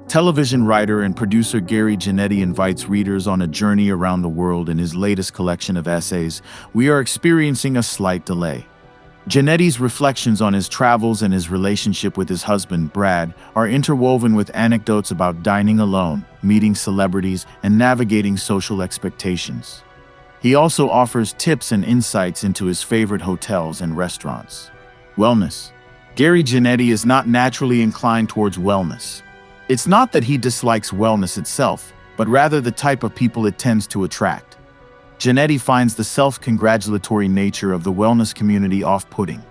Television writer and producer Gary Janetti invites readers on a journey around the world in his latest collection of essays. We are experiencing a slight delay. Janetti's reflections on his travels and his relationship with his husband, Brad, are interwoven with anecdotes about dining alone, meeting celebrities, and navigating social expectations. He also offers tips and insights into his favorite hotels and restaurants. Wellness. Gary Janetti is not naturally inclined towards wellness. It's not that he dislikes wellness itself, but rather the type of people it tends to attract. Janetti finds the self-congratulatory nature of the wellness community off-putting.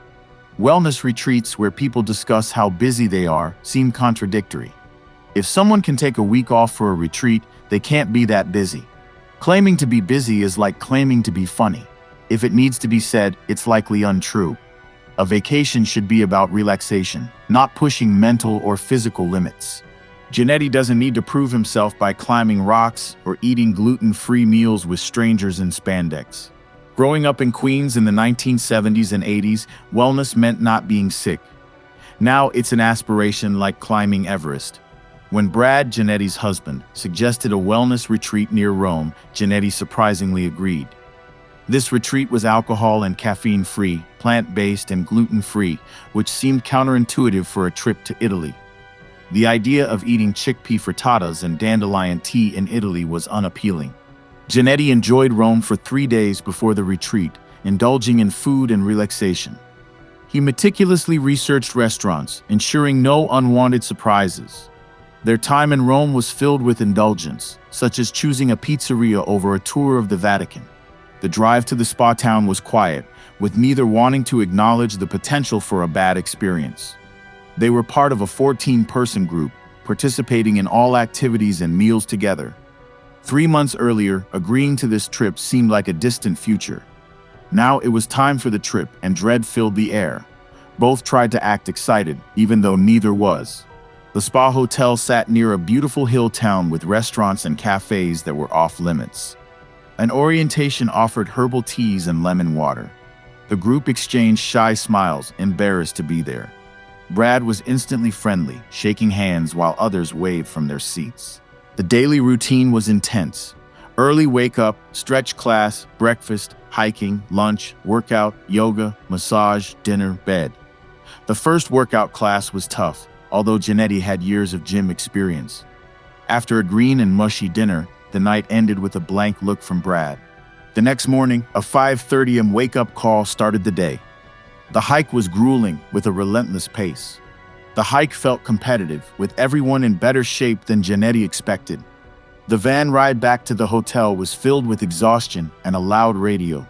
Wellness retreats where people discuss how busy they are seem contradictory. If someone can take a week off for a retreat, they can't be that busy. Claiming to be busy is like claiming to be funny. If it needs to be said, it's likely untrue. A vacation should be about relaxation, not pushing mental or physical limits. Janetti doesn't need to prove himself by climbing rocks or eating gluten-free meals with strangers in spandex. Growing up in Queens in the 1970s and 80s, wellness meant not being sick. Now it's an aspiration like climbing Everest. When Brad, Janetti's husband, suggested a wellness retreat near Rome, Janetti surprisingly agreed. This retreat was alcohol and caffeine-free, plant-based and gluten-free, which seemed counterintuitive for a trip to Italy. The idea of eating chickpea frittatas and dandelion tea in Italy was unappealing. Janetti enjoyed Rome for 3 days before the retreat, indulging in food and relaxation. He meticulously researched restaurants, ensuring no unwanted surprises. Their time in Rome was filled with indulgence, such as choosing a pizzeria over a tour of the Vatican. The drive to the spa town was quiet, with neither wanting to acknowledge the potential for a bad experience. They were part of a 14-person group, participating in all activities and meals together. 3 months earlier, agreeing to this trip seemed like a distant future. Now it was time for the trip, and dread filled the air. Both tried to act excited, even though neither was. The spa hotel sat near a beautiful hill town with restaurants and cafes that were off-limits. An orientation offered herbal teas and lemon water. The group exchanged shy smiles, embarrassed to be there. Brad was instantly friendly, shaking hands while others waved from their seats. The daily routine was intense. Early wake-up, stretch class, breakfast, hiking, lunch, workout, yoga, massage, dinner, bed. The first workout class was tough, although Janetti had years of gym experience. After a green and mushy dinner, the night ended with a blank look from Brad. The next morning, a 5:30 a.m. wake-up call started the day. The hike was grueling, with a relentless pace. The hike felt competitive, with everyone in better shape than Janetti expected. The van ride back to the hotel was filled with exhaustion and a loud radio.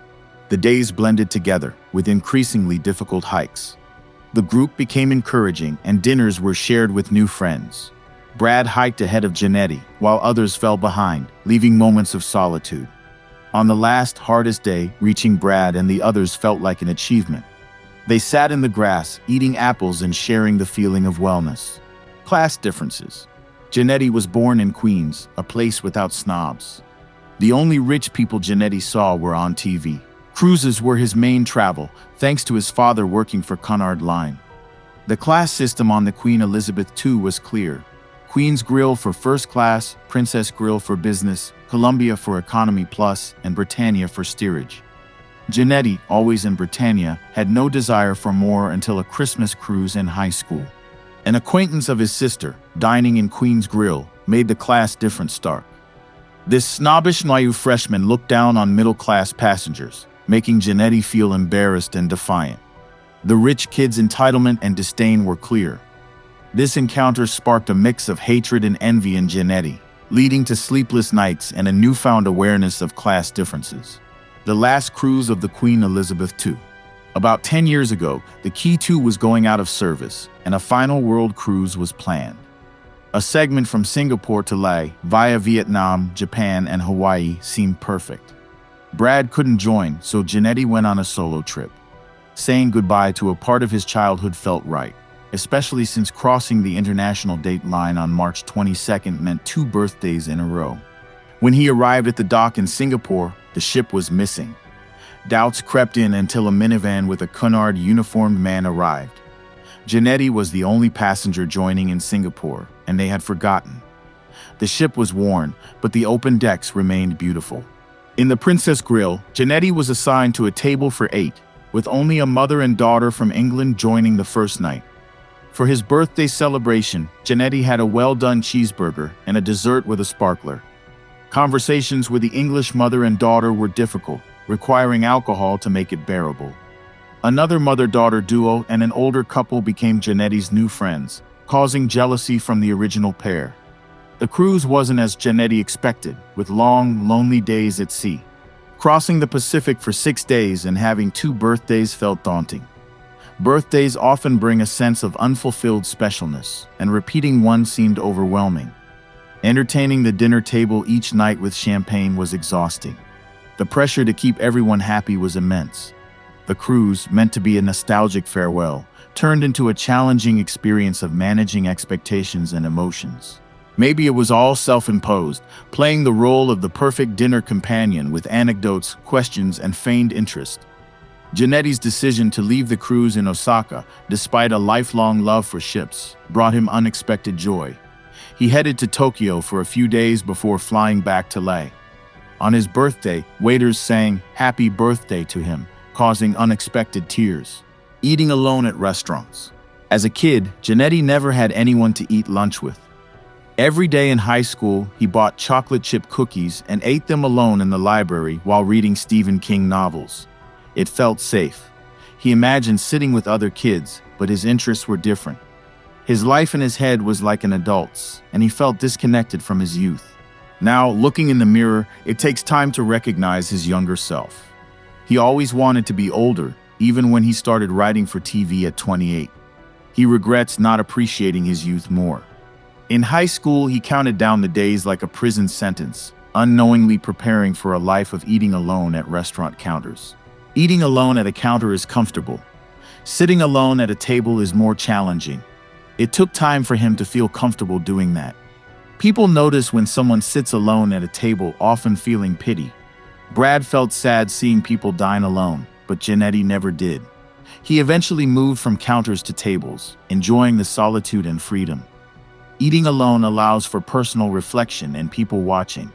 The days blended together, with increasingly difficult hikes. The group became encouraging, and dinners were shared with new friends. Brad hiked ahead of Janetti, while others fell behind, leaving moments of solitude. On the last, hardest day, reaching Brad and the others felt like an achievement. They sat in the grass, eating apples and sharing the feeling of wellness. Class differences. Janetti was born in Queens, a place without snobs. The only rich people Janetti saw were on TV. Cruises were his main travel, thanks to his father working for Cunard Line. The class system on the Queen Elizabeth II was clear. Queen's Grill for first class, Princess Grill for business, Columbia for economy plus, and Britannia for steerage. Janetti, always in Britannia, had no desire for more until a Christmas cruise in high school. An acquaintance of his sister, dining in Queen's Grill, made the class difference stark. This snobbish, naive freshman looked down on middle-class passengers, making Janetti feel embarrassed and defiant. The rich kid's entitlement and disdain were clear. This encounter sparked a mix of hatred and envy in Janetti, leading to sleepless nights and a newfound awareness of class differences. The last cruise of the Queen Elizabeth II. About 10 years ago, the Key II was going out of service, and a final world cruise was planned. A segment from Singapore to Lae, via Vietnam, Japan, and Hawaii seemed perfect. Brad couldn't join, so Janetti went on a solo trip. Saying goodbye to a part of his childhood felt right, especially since crossing the international date line on March 22nd meant 2 birthdays in a row. When he arrived at the dock in Singapore, the ship was missing. Doubts crept in until a minivan with a Cunard uniformed man arrived. Janetti was the only passenger joining in Singapore, and they had forgotten. The ship was worn, but the open decks remained beautiful. In the Princess Grill, Janetti was assigned to a table for 8, with only a mother and daughter from England joining the first night. For his birthday celebration, Janetti had a well-done cheeseburger and a dessert with a sparkler. Conversations with the English mother and daughter were difficult, requiring alcohol to make it bearable. Another mother-daughter duo and an older couple became Janetti's new friends, causing jealousy from the original pair. The cruise wasn't as Janetti expected, with long, lonely days at sea. Crossing the Pacific for 6 days and having 2 birthdays felt daunting. Birthdays often bring a sense of unfulfilled specialness, and repeating one seemed overwhelming. Entertaining the dinner table each night with champagne was exhausting. The pressure to keep everyone happy was immense. The cruise, meant to be a nostalgic farewell, turned into a challenging experience of managing expectations and emotions. Maybe it was all self-imposed, playing the role of the perfect dinner companion with anecdotes, questions, and feigned interest. Janetti's decision to leave the cruise in Osaka, despite a lifelong love for ships, brought him unexpected joy. He headed to Tokyo for a few days before flying back to Leh. On his birthday, waiters sang "Happy Birthday" to him, causing unexpected tears. Eating alone at restaurants. As a kid, Janetti never had anyone to eat lunch with. Every day in high school, he bought chocolate chip cookies and ate them alone in the library while reading Stephen King novels. It felt safe. He imagined sitting with other kids, but his interests were different. His life in his head was like an adult's, and he felt disconnected from his youth. Now, looking in the mirror, it takes time to recognize his younger self. He always wanted to be older, even when he started writing for TV at 28. He regrets not appreciating his youth more. In high school, he counted down the days like a prison sentence, unknowingly preparing for a life of eating alone at restaurant counters. Eating alone at a counter is comfortable. Sitting alone at a table is more challenging. It took time for him to feel comfortable doing that. People notice when someone sits alone at a table, often feeling pity. Brad felt sad seeing people dine alone, but Janetti never did. He eventually moved from counters to tables, enjoying the solitude and freedom. Eating alone allows for personal reflection and people watching.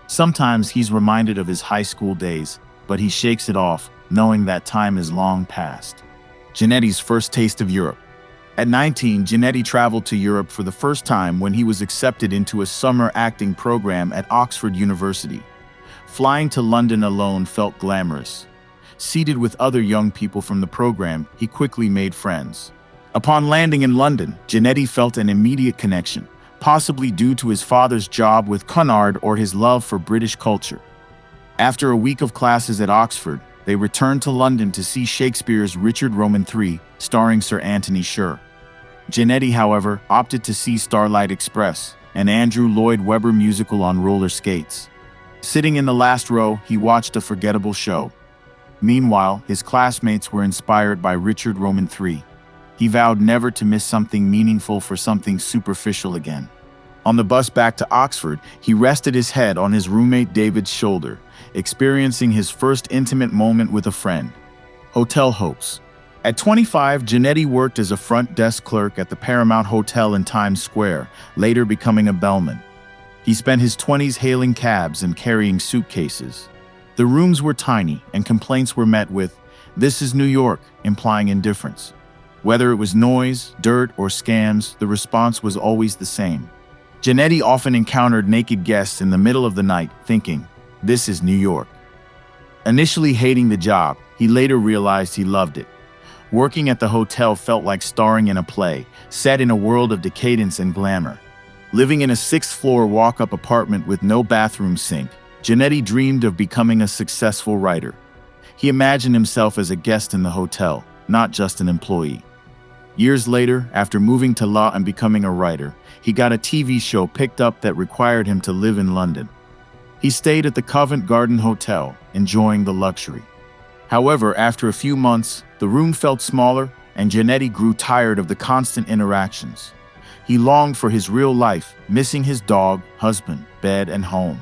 Sometimes he's reminded of his high school days, but he shakes it off, knowing that time is long past. Janetti's first taste of Europe. At 19, Janetti traveled to Europe for the first time when he was accepted into a summer acting program at Oxford University. Flying to London alone felt glamorous. Seated with other young people from the program, he quickly made friends. Upon landing in London, Janetti felt an immediate connection, possibly due to his father's job with Cunard or his love for British culture. After a week of classes at Oxford, they returned to London to see Shakespeare's Richard Roman III, starring Sir Anthony Sher. Janetti, however, opted to see Starlight Express, an Andrew Lloyd Webber musical on roller skates. Sitting in the last row, he watched a forgettable show. Meanwhile, his classmates were inspired by Richard Roman III. He vowed never to miss something meaningful for something superficial again. On the bus back to Oxford, he rested his head on his roommate David's shoulder, experiencing his first intimate moment with a friend. Hotel hopes. At 25, Janetti worked as a front desk clerk at the Paramount Hotel in Times Square, later becoming a bellman. He spent his 20s hailing cabs and carrying suitcases. The rooms were tiny, and complaints were met with, "This is New York," implying indifference. Whether it was noise, dirt, or scams, the response was always the same. Janetti often encountered naked guests in the middle of the night, thinking, "This is New York." Initially hating the job, he later realized he loved it. Working at the hotel felt like starring in a play, set in a world of decadence and glamour. Living in a 6th-floor walk-up apartment with no bathroom sink, Janetti dreamed of becoming a successful writer. He imagined himself as a guest in the hotel, not just an employee. Years later, after moving to law and becoming a writer, he got a TV show picked up that required him to live in London. He stayed at the Covent Garden Hotel, enjoying the luxury. However, after a few months, the room felt smaller, and Janetti grew tired of the constant interactions. He longed for his real life, missing his dog, husband, bed, and home.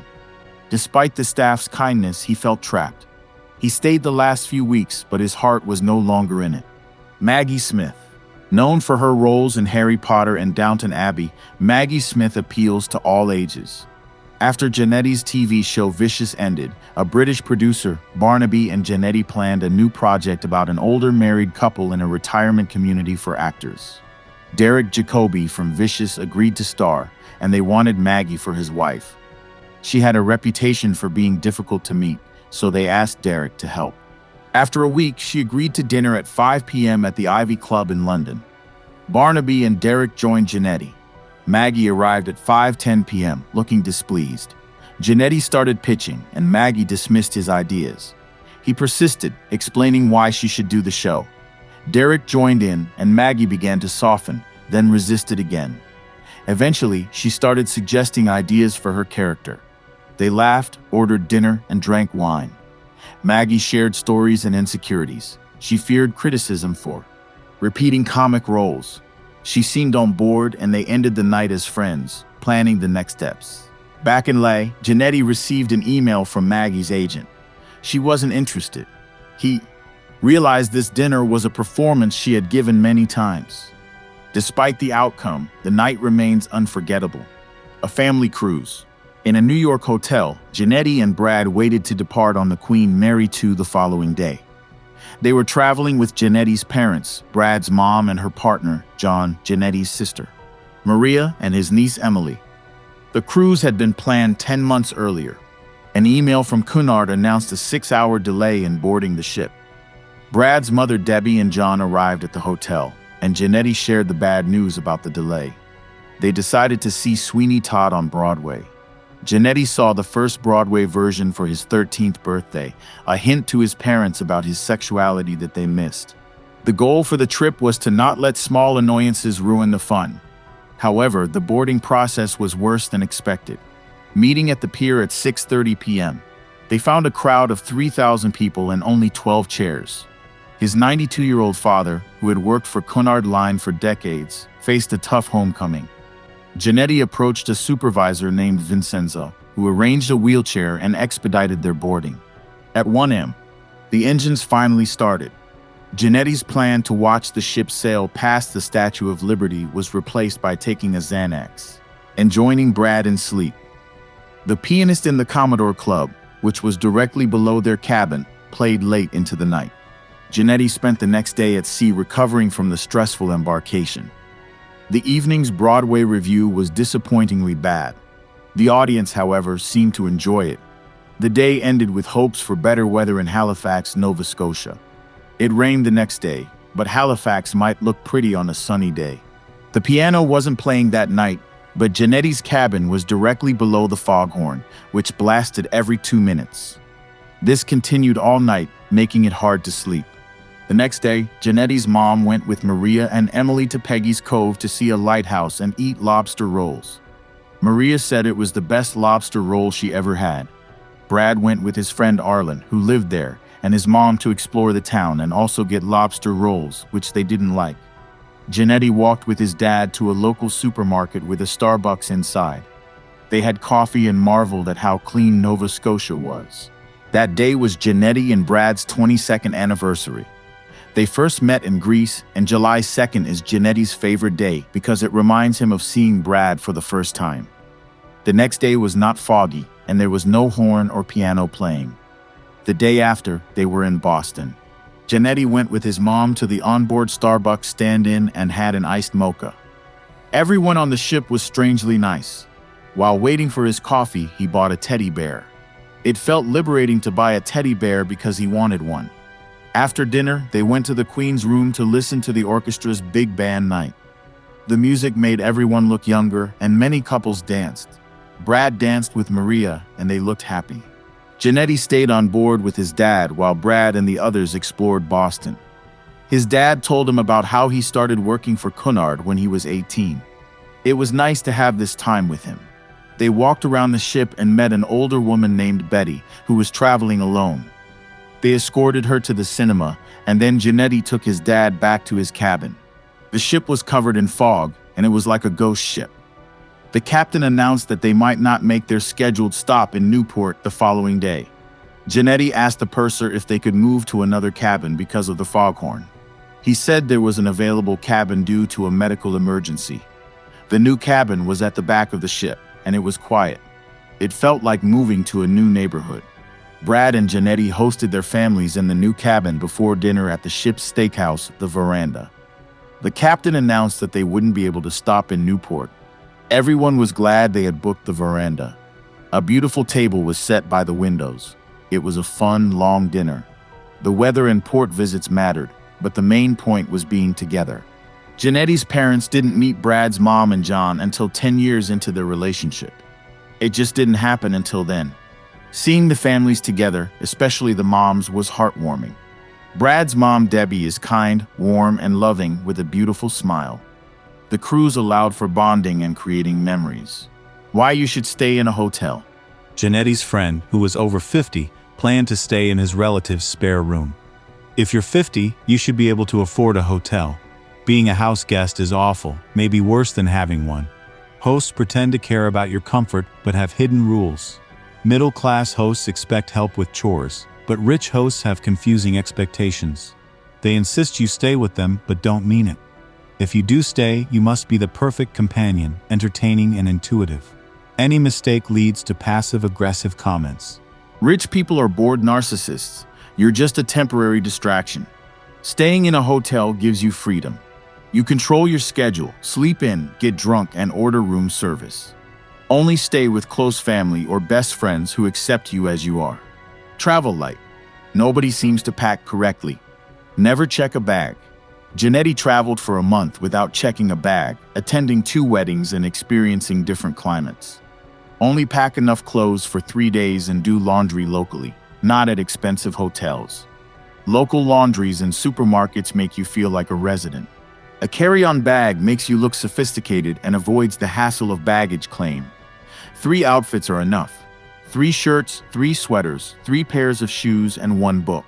Despite the staff's kindness, he felt trapped. He stayed the last few weeks, but his heart was no longer in it. Maggie Smith. Known for her roles in Harry Potter and Downton Abbey, Maggie Smith appeals to all ages. After Janetti's TV show Vicious ended, a British producer, Barnaby and Janetti, planned a new project about an older married couple in a retirement community for actors. Derek Jacobi from Vicious agreed to star, and they wanted Maggie for his wife. She had a reputation for being difficult to meet, so they asked Derek to help. After a week, she agreed to dinner at 5 p.m. at the Ivy Club in London. Barnaby and Derek joined Janetti. Maggie arrived at 5:10 p.m., looking displeased. Janetti started pitching, and Maggie dismissed his ideas. He persisted, explaining why she should do the show. Derek joined in, and Maggie began to soften, then resisted again. Eventually, she started suggesting ideas for her character. They laughed, ordered dinner, and drank wine. Maggie shared stories and insecurities. She feared criticism for repeating comic roles. She seemed on board, and they ended the night as friends, planning the next steps. Back in LA, Janetti received an email from Maggie's agent. She wasn't interested. He realized this dinner was a performance she had given many times. Despite the outcome, the night remains unforgettable. A family cruise. In a New York hotel, Janetti and Brad waited to depart on the Queen Mary II the following day. They were traveling with Janetti's parents, Brad's mom and her partner, John, Janetti's sister, Maria, and his niece Emily. The cruise had been planned 10 months earlier. An email from Cunard announced a 6-hour delay in boarding the ship. Brad's mother Debbie and John arrived at the hotel, and Janetti shared the bad news about the delay. They decided to see Sweeney Todd on Broadway. Janetti saw the first Broadway version for his 13th birthday, a hint to his parents about his sexuality that they missed. The goal for the trip was to not let small annoyances ruin the fun. However, the boarding process was worse than expected. Meeting at the pier at 6:30 p.m., they found a crowd of 3,000 people and only 12 chairs. His 92-year-old father, who had worked for Cunard Line for decades, faced a tough homecoming. Janetti approached a supervisor named Vincenzo, who arranged a wheelchair and expedited their boarding. At 1 a.m., the engines finally started. Janetti's plan to watch the ship sail past the Statue of Liberty was replaced by taking a Xanax and joining Brad in sleep. The pianist in the Commodore Club, which was directly below their cabin, played late into the night. Janetti spent the next day at sea recovering from the stressful embarkation. The evening's Broadway review was disappointingly bad. The audience, however, seemed to enjoy it. The day ended with hopes for better weather in Halifax, Nova Scotia. It rained the next day, but Halifax might look pretty on a sunny day. The piano wasn't playing that night, but Janetti's cabin was directly below the foghorn, which blasted every 2 minutes. This continued all night, making it hard to sleep. The next day, Janetti's mom went with Maria and Emily to Peggy's Cove to see a lighthouse and eat lobster rolls. Maria said it was the best lobster roll she ever had. Brad went with his friend Arlen, who lived there, and his mom to explore the town and also get lobster rolls, which they didn't like. Janetti walked with his dad to a local supermarket with a Starbucks inside. They had coffee and marveled at how clean Nova Scotia was. That day was Janetti and Brad's 22nd anniversary. They first met in Greece, and July 2nd is Janetti's favorite day because it reminds him of seeing Brad for the first time. The next day was not foggy, and there was no horn or piano playing. The day after, they were in Boston. Janetti went with his mom to the onboard Starbucks stand-in and had an iced mocha. Everyone on the ship was strangely nice. While waiting for his coffee, he bought a teddy bear. It felt liberating to buy a teddy bear because he wanted one. After dinner, they went to the Queen's room to listen to the orchestra's big band night. The music made everyone look younger, and many couples danced. Brad danced with Maria, and they looked happy. Janetti stayed on board with his dad while Brad and the others explored Boston. His dad told him about how he started working for Cunard when he was 18. It was nice to have this time with him. They walked around the ship and met an older woman named Betty, who was traveling alone. They escorted her to the cinema, and then Janetti took his dad back to his cabin. The ship was covered in fog, and it was like a ghost ship. The captain announced that they might not make their scheduled stop in Newport the following day. Janetti asked the purser if they could move to another cabin because of the foghorn. He said there was an available cabin due to a medical emergency. The new cabin was at the back of the ship, and it was quiet. It felt like moving to a new neighborhood. Brad and Janetti hosted their families in the new cabin before dinner at the ship's steakhouse, the Veranda. The captain announced that they wouldn't be able to stop in Newport. Everyone was glad they had booked the Veranda. A beautiful table was set by the windows. It was a fun, long dinner. The weather and port visits mattered, but the main point was being together. Janetti's parents didn't meet Brad's mom and John until 10 years into their relationship. It just didn't happen until then. Seeing the families together, especially the moms, was heartwarming. Brad's mom, Debbie, is kind, warm, and loving with a beautiful smile. The cruise allowed for bonding and creating memories. Why you should stay in a hotel. Janetti's friend, who was over 50, planned to stay in his relative's spare room. If you're 50, you should be able to afford a hotel. Being a house guest is awful, maybe worse than having one. Hosts pretend to care about your comfort but have hidden rules. Middle-class hosts expect help with chores, but rich hosts have confusing expectations. They insist you stay with them but don't mean it. If you do stay, you must be the perfect companion, entertaining and intuitive. Any mistake leads to passive-aggressive comments. Rich people are bored narcissists. You're just a temporary distraction. Staying in a hotel gives you freedom. You control your schedule, sleep in, get drunk, and order room service. Only stay with close family or best friends who accept you as you are. Travel light. Nobody seems to pack correctly. Never check a bag. Janetti traveled for a month without checking a bag, attending 2 weddings and experiencing different climates. Only pack enough clothes for 3 days and do laundry locally, not at expensive hotels. Local laundries and supermarkets make you feel like a resident. A carry-on bag makes you look sophisticated and avoids the hassle of baggage claim. 3 outfits are enough. 3 shirts, 3 sweaters, 3 pairs of shoes, and 1 book.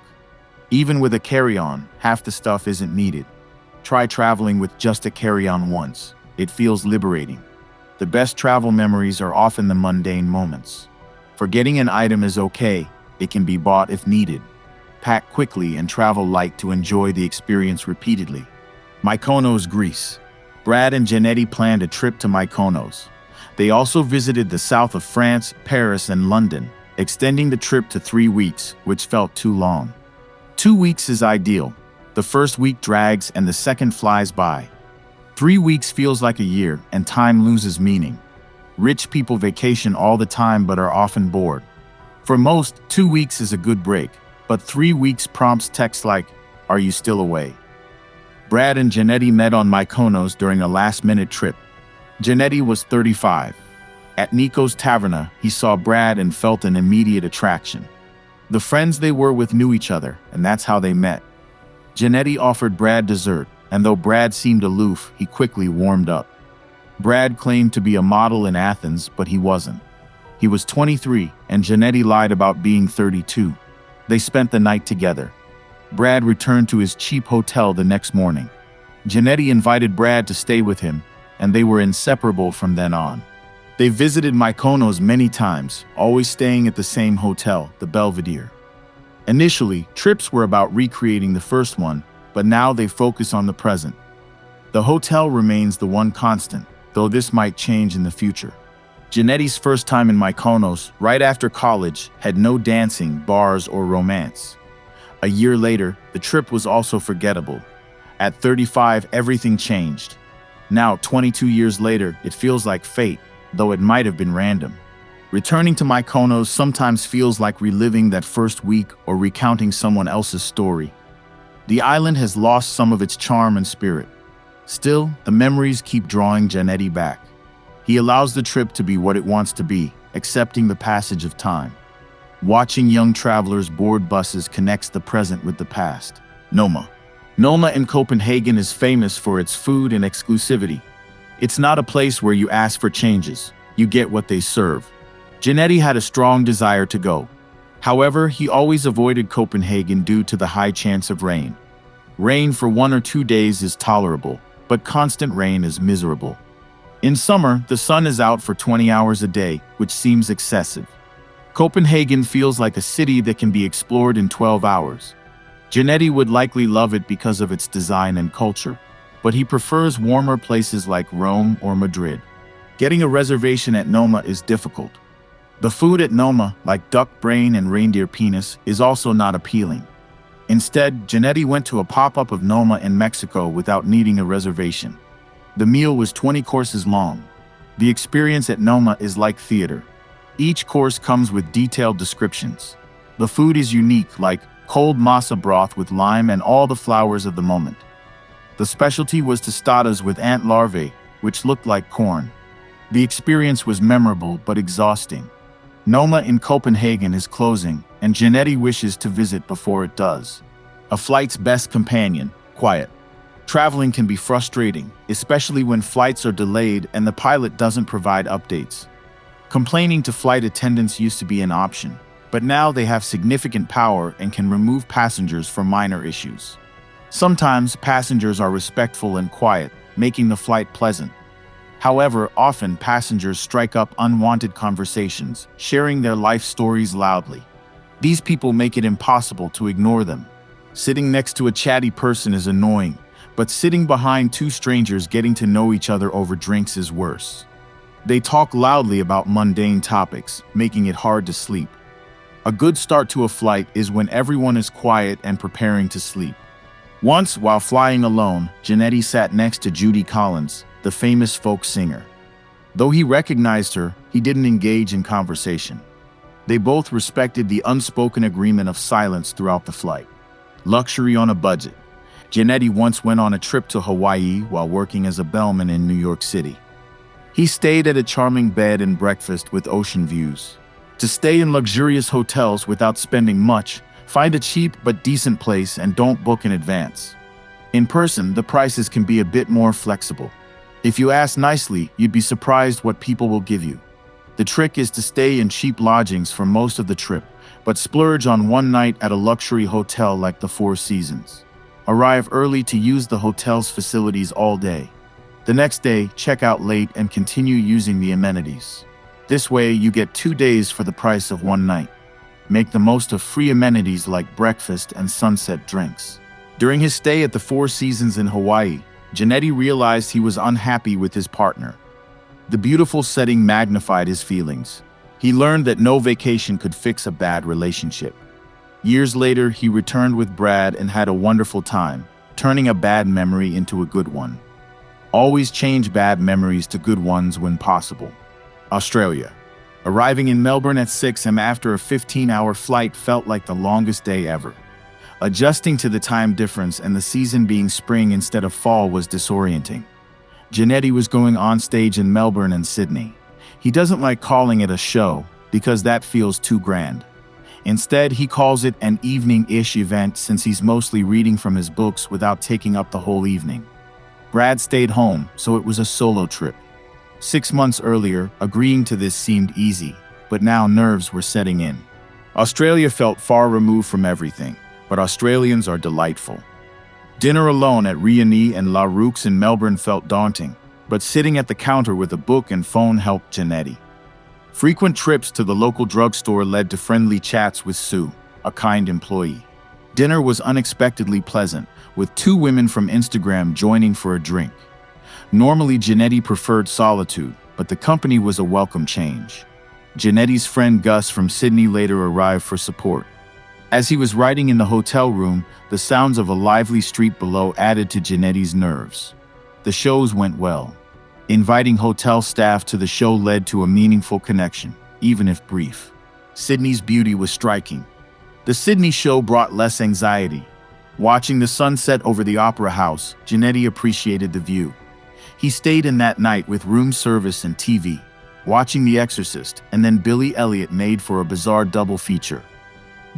Even with a carry-on, half the stuff isn't needed. Try traveling with just a carry-on once. It feels liberating. The best travel memories are often the mundane moments. Forgetting an item is okay. It can be bought if needed. Pack quickly and travel light to enjoy the experience repeatedly. Mykonos, Greece. Brad and Janetti planned a trip to Mykonos. They also visited the south of France, Paris, and London, extending the trip to 3 weeks, which felt too long. 2 weeks is ideal. The first week drags and the second flies by. 3 weeks feels like a year, and time loses meaning. Rich people vacation all the time but are often bored. For most, 2 weeks is a good break, but 3 weeks prompts texts like, "Are you still away?" Brad and Janetti met on Mykonos during a last-minute trip. Janetti was 35. At Nico's Taverna, he saw Brad and felt an immediate attraction. The friends they were with knew each other, and that's how they met. Janetti offered Brad dessert, and though Brad seemed aloof, he quickly warmed up. Brad claimed to be a model in Athens, but he wasn't. He was 23, and Janetti lied about being 32. They spent the night together. Brad returned to his cheap hotel the next morning. Janetti invited Brad to stay with him, and they were inseparable from then on. They visited Mykonos many times, always staying at the same hotel, the Belvedere. Initially, trips were about recreating the first one, but now they focus on the present. The hotel remains the one constant, though this might change in the future. Janetti's first time in Mykonos, right after college, had no dancing, bars, or romance. A year later, the trip was also forgettable. At 35, everything changed. Now, 22 years later, it feels like fate, though it might have been random. Returning to Mykonos sometimes feels like reliving that first week or recounting someone else's story. The island has lost some of its charm and spirit. Still, the memories keep drawing Janetti back. He allows the trip to be what it wants to be, accepting the passage of time. Watching young travelers board buses connects the present with the past. Noma. Noma in Copenhagen is famous for its food and exclusivity. It's not a place where you ask for changes. You get what they serve. Janetti had a strong desire to go. However, he always avoided Copenhagen due to the high chance of rain. Rain for 1 or 2 days is tolerable, but constant rain is miserable. In summer, the sun is out for 20 hours a day, which seems excessive. Copenhagen feels like a city that can be explored in 12 hours. Janetti would likely love it because of its design and culture, but he prefers warmer places like Rome or Madrid. Getting a reservation at Noma is difficult. The food at Noma, like duck brain and reindeer penis, is also not appealing. Instead, Janetti went to a pop-up of Noma in Mexico without needing a reservation. The meal was 20 courses long. The experience at Noma is like theater. Each course comes with detailed descriptions. The food is unique, like cold masa broth with lime and all the flowers of the moment. The specialty was tostadas with ant larvae, which looked like corn. The experience was memorable but exhausting. Noma in Copenhagen is closing, and Janetti wishes to visit before it does. A flight's best companion, quiet. Traveling can be frustrating, especially when flights are delayed and the pilot doesn't provide updates. Complaining to flight attendants used to be an option, but now they have significant power and can remove passengers for minor issues. Sometimes passengers are respectful and quiet, making the flight pleasant. However, often passengers strike up unwanted conversations, sharing their life stories loudly. These people make it impossible to ignore them. Sitting next to a chatty person is annoying, but sitting behind two strangers getting to know each other over drinks is worse. They talk loudly about mundane topics, making it hard to sleep. A good start to a flight is when everyone is quiet and preparing to sleep. Once, while flying alone, Janetti sat next to Judy Collins, the famous folk singer. Though he recognized her, he didn't engage in conversation. They both respected the unspoken agreement of silence throughout the flight. Luxury on a budget. Janetti once went on a trip to Hawaii while working as a bellman in New York City. He stayed at a charming bed and breakfast with ocean views. To stay in luxurious hotels without spending much, find a cheap but decent place and don't book in advance. In person, the prices can be a bit more flexible. If you ask nicely, you'd be surprised what people will give you. The trick is to stay in cheap lodgings for most of the trip, but splurge on one night at a luxury hotel like the Four Seasons. Arrive early to use the hotel's facilities all day. The next day, check out late and continue using the amenities. This way, you get 2 days for the price of one night. Make the most of free amenities like breakfast and sunset drinks. During his stay at the Four Seasons in Hawaii, Janetti realized he was unhappy with his partner. The beautiful setting magnified his feelings. He learned that no vacation could fix a bad relationship. Years later, he returned with Brad and had a wonderful time, turning a bad memory into a good one. Always change bad memories to good ones when possible. Australia. Arriving in Melbourne at 6 a.m. after a 15-hour flight felt like the longest day ever. Adjusting to the time difference and the season being spring instead of fall was disorienting. Janetti was going on stage in Melbourne and Sydney. He doesn't like calling it a show because that feels too grand. Instead, he calls it an evening-ish event since he's mostly reading from his books without taking up the whole evening. Brad stayed home, so it was a solo trip. 6 months earlier, agreeing to this seemed easy, but now nerves were setting in. Australia felt far removed from everything, but Australians are delightful. Dinner alone at Rioni and La Roux in Melbourne felt daunting, but sitting at the counter with a book and phone helped Janetti. Frequent trips to the local drugstore led to friendly chats with Sue, a kind employee. Dinner was unexpectedly pleasant, with 2 women from Instagram joining for a drink. Normally, Janetti preferred solitude, but the company was a welcome change. Janetti's friend Gus from Sydney later arrived for support. As he was writing in the hotel room, the sounds of a lively street below added to Janetti's nerves. The shows went well. Inviting hotel staff to the show led to a meaningful connection, even if brief. Sydney's beauty was striking. The Sydney show brought less anxiety. Watching the sunset over the Opera House, Janetti appreciated the view. He stayed in that night with room service and TV, watching The Exorcist, and then Billy Elliot made for a bizarre double feature.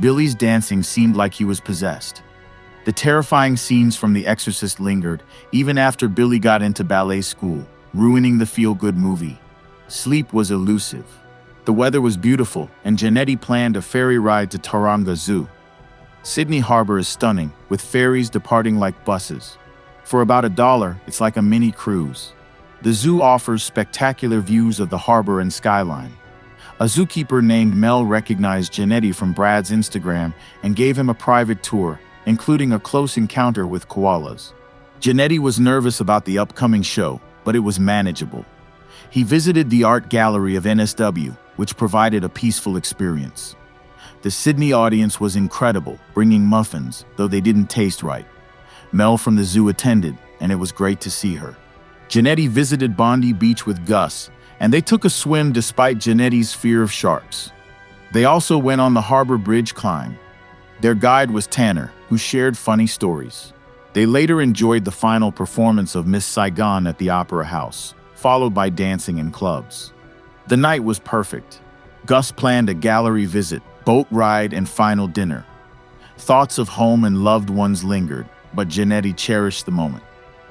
Billy's dancing seemed like he was possessed. The terrifying scenes from The Exorcist lingered, even after Billy got into ballet school, ruining the feel-good movie. Sleep was elusive. The weather was beautiful, and Janetti planned a ferry ride to Taronga Zoo. Sydney Harbor is stunning, with ferries departing like buses. For about $1, it's like a mini cruise. The zoo offers spectacular views of the harbor and skyline. A zookeeper named Mel recognized Janetti from Brad's Instagram and gave him a private tour, including a close encounter with koalas. Janetti was nervous about the upcoming show, but it was manageable. He visited the art gallery of NSW, which provided a peaceful experience. The Sydney audience was incredible, bringing muffins, though they didn't taste right. Mel from the zoo attended, and it was great to see her. Janetti visited Bondi Beach with Gus, and they took a swim despite Janetti's fear of sharks. They also went on the Harbor Bridge climb. Their guide was Tanner, who shared funny stories. They later enjoyed the final performance of Miss Saigon at the Opera House, followed by dancing in clubs. The night was perfect. Gus planned a gallery visit, boat ride, and final dinner. Thoughts of home and loved ones lingered, but Janetti cherished the moment.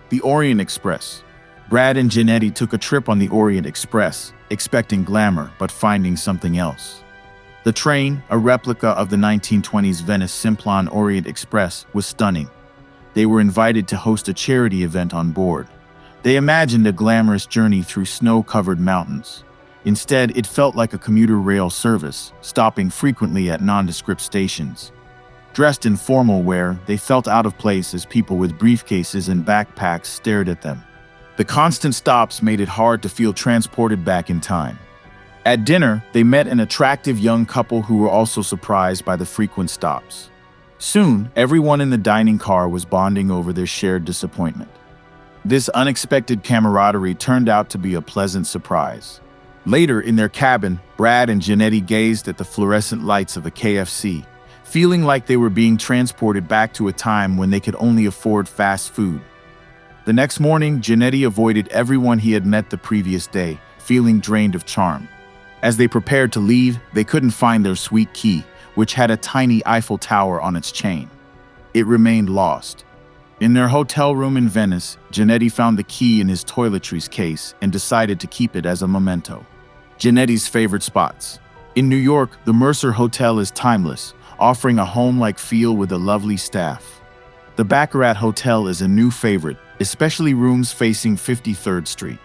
The Orient Express. Brad and Janetti took a trip on the Orient Express, expecting glamour but finding something else. The train, a replica of the 1920s Venice Simplon Orient Express, was stunning. They were invited to host a charity event on board. They imagined a glamorous journey through snow-covered mountains. Instead, it felt like a commuter rail service, stopping frequently at nondescript stations. Dressed in formal wear, they felt out of place as people with briefcases and backpacks stared at them. The constant stops made it hard to feel transported back in time. At dinner, they met an attractive young couple who were also surprised by the frequent stops. Soon, everyone in the dining car was bonding over their shared disappointment. This unexpected camaraderie turned out to be a pleasant surprise. Later, in their cabin, Brad and Janetti gazed at the fluorescent lights of the KFC, feeling like they were being transported back to a time when they could only afford fast food. The next morning, Janetti avoided everyone he had met the previous day, feeling drained of charm. As they prepared to leave, they couldn't find their sweet key, which had a tiny Eiffel Tower on its chain. It remained lost. In their hotel room in Venice, Janetti found the key in his toiletries case and decided to keep it as a memento. Janetti's favorite spots. In New York, the Mercer Hotel is timeless, offering a home-like feel with a lovely staff. The Baccarat Hotel is a new favorite, especially rooms facing 53rd Street.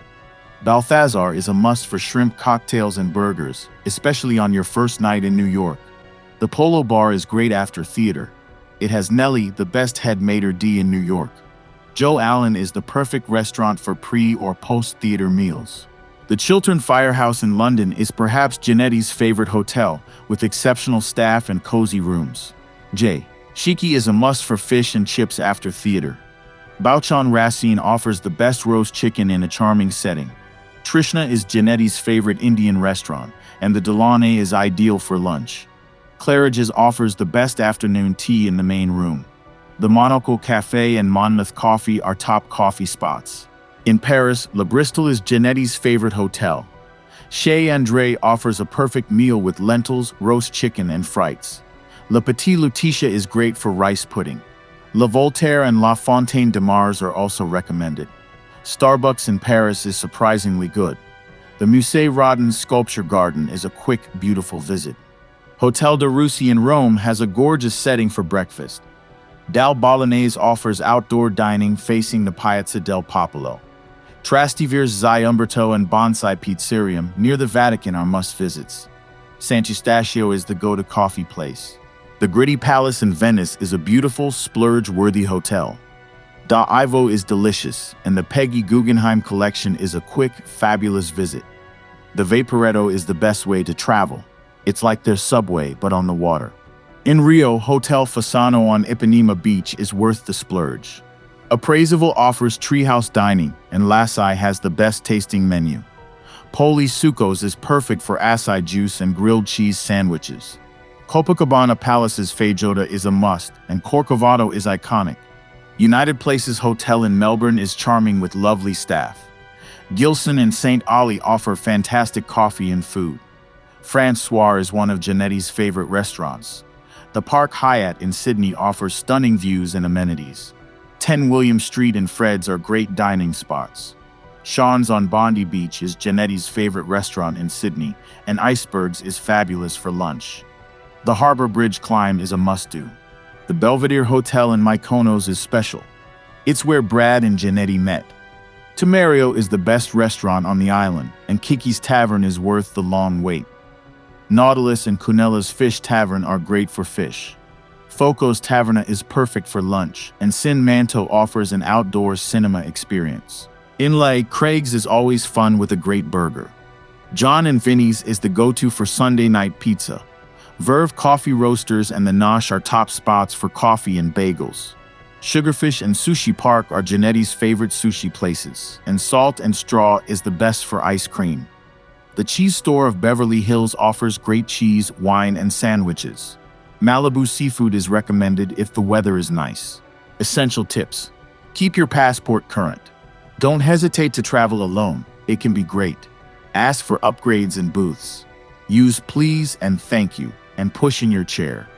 Balthazar is a must for shrimp cocktails and burgers, especially on your first night in New York. The Polo Bar is great after theater. It has Nelly, the best head maitre d' in New York. Joe Allen is the perfect restaurant for pre- or post-theater meals. The Chiltern Firehouse in London is perhaps Janetti's favorite hotel, with exceptional staff and cozy rooms. J. Shiki is a must for fish and chips after theater. Bauchan Racine offers the best roast chicken in a charming setting. Trishna is Janetti's favorite Indian restaurant, and the Delaunay is ideal for lunch. Claridge's offers the best afternoon tea in the main room. The Monocle Café and Monmouth Coffee are top coffee spots. In Paris, Le Bristol is Janetti's favorite hotel. Chez André offers a perfect meal with lentils, roast chicken, and frites. Le Petit Lutetia is great for rice pudding. La Voltaire and La Fontaine de Mars are also recommended. Starbucks in Paris is surprisingly good. The Musée Rodin's Sculpture Garden is a quick, beautiful visit. Hotel de Russie in Rome has a gorgeous setting for breakfast. Dal Bolognese offers outdoor dining facing the Piazza del Popolo. Trastivir's Zai Umberto and Bonsai Pizzerium near the Vatican are must-visits. Sant'Eustachio is the go-to coffee place. The Gritty Palace in Venice is a beautiful, splurge-worthy hotel. Da Ivo is delicious, and the Peggy Guggenheim collection is a quick, fabulous visit. The Vaporetto is the best way to travel. It's like their subway, but on the water. In Rio, Hotel Fasano on Ipanema Beach is worth the splurge. Appraisable offers treehouse dining, and Lasai has the best tasting menu. Poli Sucos is perfect for acai juice and grilled cheese sandwiches. Copacabana Palace's feijoada is a must, and Corcovado is iconic. United Places Hotel in Melbourne is charming with lovely staff. Gilson and St. Ollie offer fantastic coffee and food. Francois is one of Janetti's favorite restaurants. The Park Hyatt in Sydney offers stunning views and amenities. 10 William Street and Fred's are great dining spots. Sean's on Bondi Beach is Janetti's favorite restaurant in Sydney, and Icebergs is fabulous for lunch. The Harbour Bridge climb is a must-do. The Belvedere Hotel in Mykonos is special. It's where Brad and Janetti met. Tomario is the best restaurant on the island, and Kiki's Tavern is worth the long wait. Nautilus and Cunella's Fish Tavern are great for fish. Foco's Taverna is perfect for lunch, and Sin Manto offers an outdoor cinema experience. Inlay Craig's is always fun with a great burger. John and Vinny's is the go-to for Sunday night pizza. Verve Coffee Roasters and the Nosh are top spots for coffee and bagels. Sugarfish and Sushi Park are Janetti's favorite sushi places, and Salt and Straw is the best for ice cream. The Cheese Store of Beverly Hills offers great cheese, wine, and sandwiches. Malibu Seafood is recommended if the weather is nice. Essential tips: keep your passport current. Don't hesitate to travel alone, it can be great. Ask for upgrades in booths. Use please and thank you, and push in your chair.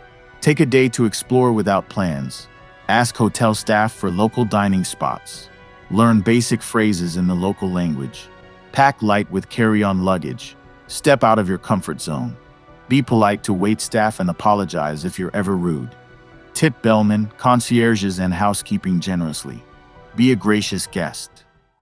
Take a day to explore without plans. Ask hotel staff for local dining spots. Learn basic phrases in the local language. Pack light with carry-on luggage. Step out of your comfort zone. Be polite to waitstaff and apologize if you're ever rude. Tip bellmen, concierges, and housekeeping generously. Be a gracious guest.